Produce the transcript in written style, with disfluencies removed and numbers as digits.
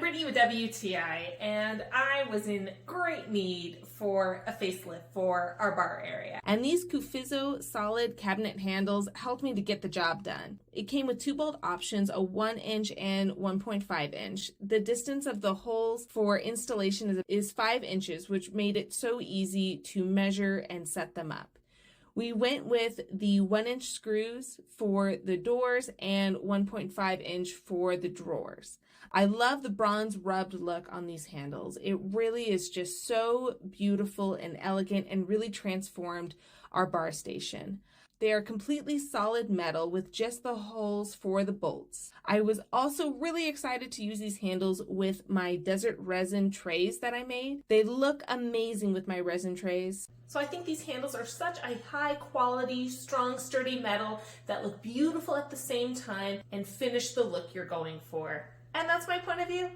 Brittany with WTI, and I was in great need for a facelift for our bar area. And these Koofizo solid cabinet handles helped me to get the job done. It came with two bolt options, a 1 inch and 1.5 inch. The distance of the holes for installation is 5 inches, which made it so easy to measure and set them up. We went with the 1 inch screws for the doors and 1.5 inch for the drawers. I love the bronze rubbed look on these handles. It really is just so beautiful and elegant and really transformed our bar station. They are completely solid metal with just the holes for the bolts. I was also really excited to use these handles with my desert resin trays that I made. They look amazing with my resin trays. So I think these handles are such a high quality, strong, sturdy metal that look beautiful at the same time and finish the look you're going for. And that's my point of view.